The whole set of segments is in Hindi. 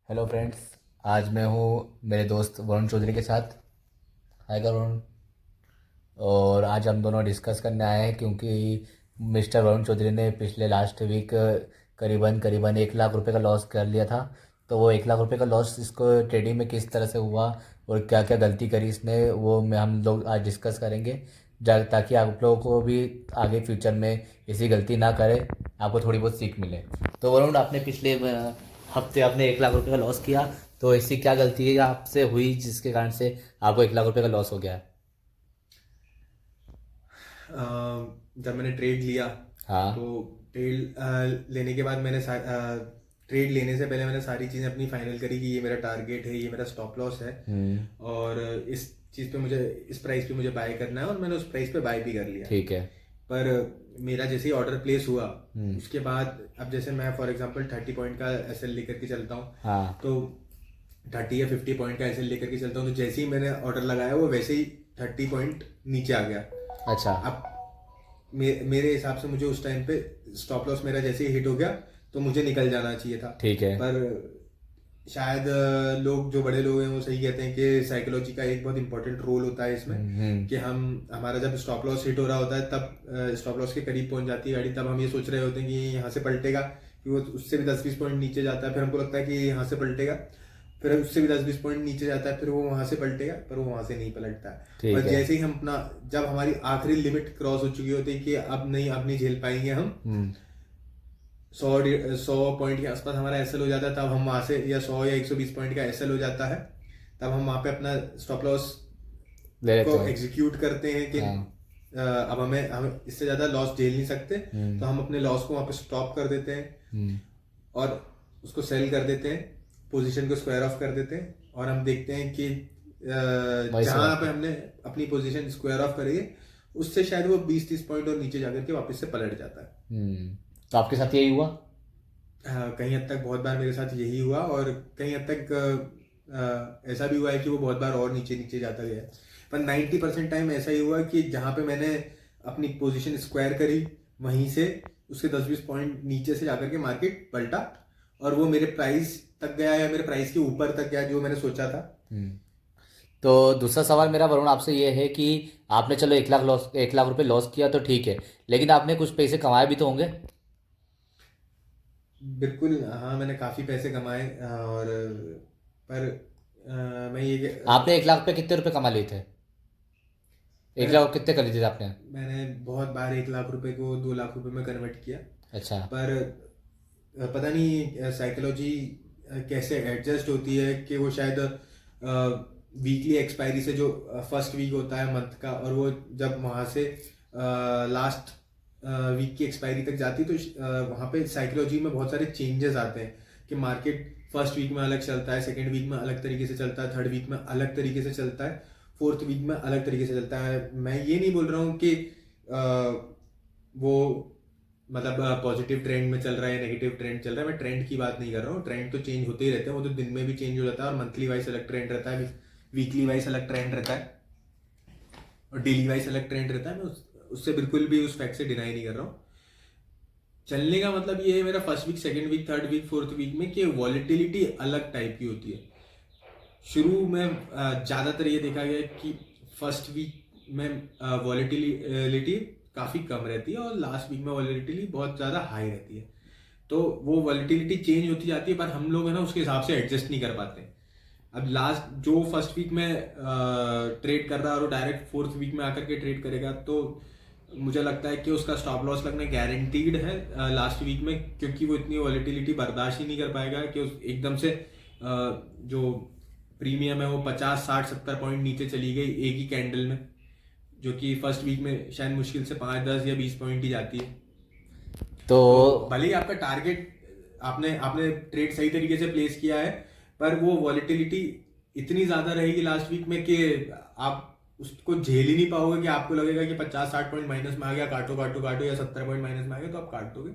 Hello friends. आज मैं हूँ मेरे दोस्त वरुण चौधरी के साथ। हाय वरुण। और आज हम दोनों डिस्कस करने आए हैं क्योंकि मिस्टर वरुण चौधरी ने पिछले लास्ट वीक करीबन करीबन 1 लाख रुपए का लॉस कर लिया था। तो वो 1 लाख रुपए का लॉस इसको ट्रेडिंग में किस तरह से हुआ और क्या क्या गलती करी इसने, वो में हम लोग आज डिस्कस करेंगे ताकि आप लोगों को भी आगे फ्यूचर में ऐसी गलती ना करे, आपको थोड़ी बहुत सीख मिले। तो वरुण, आपने पिछले हफ्ते आपने 1 लाख रुपए का लॉस किया, तो ऐसी क्या गलती है आपसे हुई जिसके कारण से आपको 1 लाख रुपए का लॉस हो गया? जब मैंने ट्रेड लिया तो हाँ। ट्रेड लेने के बाद ट्रेड लेने से पहले मैंने सारी चीज़ें अपनी फाइनल करी कि ये मेरा टारगेट है, ये मेरा स्टॉप लॉस है हम्म। और इस चीज़ पे मुझे इस प्राइस पे मुझे बाय करना है और मैंने उस प्राइस पे बाय भी कर लिया। ठीक है। पर मेरा जैसे ही ऑर्डर प्लेस हुआ हम्म। उसके बाद अब जैसे मैं फॉर एग्जांपल 30 पॉइंट का एसएल लेकर के चलता हूँ, हाँ। तो 30 या 50 पॉइंट का एसएल लेकर के चलता हूँ, तो जैसे ही मैंने ऑर्डर लगाया वो वैसे ही 30 पॉइंट नीचे आ गया। अच्छा। अब मेरे हिसाब से मुझे उस टाइम पे स्टॉप लॉस मेरा जैसे ही हिट हो गया तो मुझे निकल जाना चाहिए था। ठीक है। पर शायद लोग जो बड़े लोग हैं वो सही कहते हैं कि साइकोलॉजी का एक बहुत इंपॉर्टेंट रोल होता है इसमें, कि हम हमारा जब स्टॉप लॉस हिट हो रहा होता है तब स्टॉप लॉस के करीब पहुंच जाती है गाड़ी, तब हम ये सोच रहे होते हैं कि यहाँ से पलटेगा, कि वो उससे भी 10-20 पॉइंट नीचे जाता है, फिर हमको लगता है कि यहाँ से पलटेगा, फिर उससे भी 10-20 पॉइंट नीचे जाता है, फिर वो वहां से पलटेगा, पर वो वहां से नहीं पलटता है। ठीक और है। जैसे ही हम अपना जब हमारी आखिरी लिमिट क्रॉस हो चुकी होती है कि अब नहीं झेल पाएंगे हम, हम्म। 100 पॉइंट के आसपास हमारा एसएल हो जाता है, तब हम वहां से, या 100 या 120 पॉइंट का एसएल हो जाता है, तब हम वहां पे अपना स्टॉप लॉस ले लेते को हो। एग्जीक्यूट करते हैं कि हाँ। अब हम इससे ज्यादा लॉस झेल नहीं सकते, हम्म। तो हम अपने लॉस को वहां पे स्टॉप कर देते हैं हम्म। और उसको सेल कर देते हैं, पोजीशन को स्क्वायर ऑफ कर देते हैं, और हम देखते हैं कि वही से जहां पे वापस। हमने अपनी पोजीशन स्क्वायर ऑफ करी है उससे शायद वो 20-30 पॉइंट और नीचे जाकर के वापस से पलट जाता है। हम्म। तो आपके साथ यही हुआ? हाँ, कहीं हद तक बहुत बार मेरे साथ यही हुआ, और कहीं हद तक ऐसा भी हुआ है कि वो बहुत बार और नीचे नीचे जाता गया है। पर 90% टाइम ऐसा ही हुआ कि जहाँ पे मैंने अपनी पोजीशन स्क्वायर करी वहीं से उसके 10-20 पॉइंट नीचे से जाकर के मार्केट पलटा और वो मेरे प्राइस तक गया या मेरे प्राइस के ऊपर तक गया जो मैंने सोचा था। हम्म। तो दूसरा सवाल मेरा वरुण आपसे ये है कि आपने चलो 1 लाख रुपए लॉस किया तो ठीक है, लेकिन आपने कुछ पैसे कमाए भी तो होंगे? बिल्कुल हाँ, मैंने काफ़ी पैसे कमाए और पर मैं ये आपने 1 लाख पे कितने रुपए कमा लिए थे? एक मैंने लाख कितने कर लिए थे आपने? मैंने बहुत बार 1 लाख रुपए को 2 लाख रुपए में कन्वर्ट किया। अच्छा। पर पता नहीं साइकोलॉजी कैसे एडजस्ट होती है कि वो शायद वीकली एक्सपायरी से जो फर्स्ट वीक होता है मंथ का, और वो जब वहाँ से लास्ट वीक की एक्सपायरी तक जाती है तो वहाँ पे साइकोलॉजी में बहुत सारे चेंजेस आते हैं कि मार्केट फर्स्ट वीक में अलग चलता है, सेकेंड वीक में अलग तरीके से चलता है, थर्ड वीक में अलग तरीके से चलता है, फोर्थ वीक में अलग तरीके से चलता है। मैं ये नहीं बोल रहा हूँ कि वो मतलब पॉजिटिव ट्रेंड में चल रहा है, नेगेटिव ट्रेंड चल रहा है, मैं ट्रेंड की बात नहीं कर रहा हूँ, ट्रेंड तो चेंज होते ही रहते हैं, वो तो दिन में भी चेंज हो जाता है, और मंथली वाइज अलग ट्रेंड रहता है, वीकली वाइज अलग ट्रेंड रहता है, और डेली वाइज अलग ट्रेंड रहता है। मैं उससे बिल्कुल भी उस फैक्ट से डिनाई नहीं कर रहा हूँ। चलने का मतलब ये है मेरा first week, second week, third week, fourth week में, कि वॉलिटिलिटी अलग टाइप की होती है। शुरू में ज़्यादातर ये देखा गया है कि फर्स्ट वीक में वॉलिटिलिटी काफ़ी कम रहती है और लास्ट वीक में वॉलिटिलिटी बहुत ज़्यादा हाई रहती है। तो वो वॉलिटिलिटी चेंज होती जाती है, पर हम लोग है ना उसके हिसाब से एडजस्ट नहीं कर पाते। अब लास्ट जो फर्स्ट वीक में ट्रेड कर रहा है और वो डायरेक्ट फोर्थ वीक में आकर के ट्रेड करेगा, तो मुझे लगता है कि उसका स्टॉप लॉस लगना गारंटीड है लास्ट वीक में, क्योंकि वो इतनी वॉलिटिलिटी बर्दाश्त ही नहीं कर पाएगा कि एकदम से जो प्रीमियम है वो 50-60-70 पॉइंट नीचे चली गई एक ही कैंडल में, जो कि फर्स्ट वीक में शायद मुश्किल से 5-10 या 20 पॉइंट ही जाती है। तो तो भले ही आपका टारगेट आपने आपने ट्रेड सही तरीके से प्लेस किया है, पर वो वॉलिटिलिटी इतनी ज्यादा रहेगी लास्ट वीक में कि आप उसको झेल ही नहीं पाओगे, कि आपको लगेगा कि 50-60 पॉइंट माइनस में आ गया, काटो काटो काटो, या 70 पॉइंट माइनस में आ गया तो आप काट दोगे।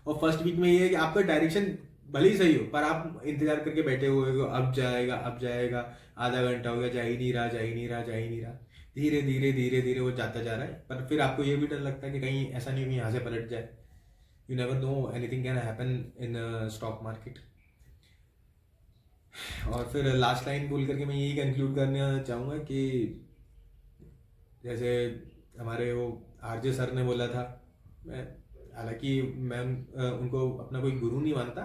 और फर्स्ट वीक में ये है कि आपका डायरेक्शन भले ही सही हो, पर आप इंतजार करके बैठे हुए हो, अब जाएगा अब जाएगा, आधा घंटा हो गया, जा ही नहीं रहा जा ही नहीं रहा जा ही नहीं रहा, धीरे धीरे धीरे धीरे वो जाता जा रहा है। पर फिर आपको ये भी डर लगता है कि कहीं ऐसा नहीं हो कि यहाँ से पलट जाए। You never know, anything can happen in a stock market. और फिर लास्ट लाइन बोल करके मैं यही कंक्लूड करना चाहूँगा कि जैसे हमारे वो आरजे सर ने बोला था, मैं हालांकि मैं उनको अपना कोई गुरु नहीं मानता,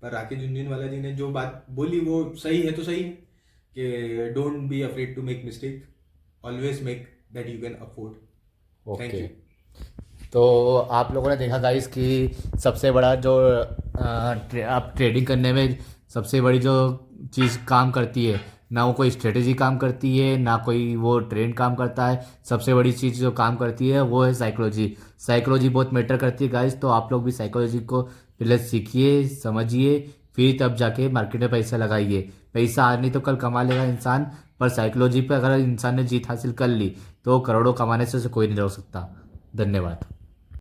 पर राकेश झुनझुनवाला जी ने जो बात बोली वो सही है तो सही है कि don't be afraid to make mistake, always make that you can afford. Thank okay. You. तो आप लोगों ने देखा गाइस कि सबसे बड़ा जो आप ट्रेडिंग करने में सबसे बड़ी जो चीज़ काम करती है, ना वो कोई स्ट्रेटेजी काम करती है, ना कोई वो ट्रेंड काम करता है। सबसे बड़ी चीज़ जो काम करती है वो है साइकोलॉजी। साइकोलॉजी बहुत मैटर करती है गाइस, तो आप लोग भी साइकोलॉजी को पहले सीखिए, समझिए, फिर तब जाके मार्केट में पैसा लगाइए। पैसा आज नहीं तो कल कमा लेगा इंसान, पर साइकोलॉजी पे अगर इंसान ने जीत हासिल कर ली तो करोड़ों कमाने से उसे कोई नहीं रोक सकता। धन्यवाद।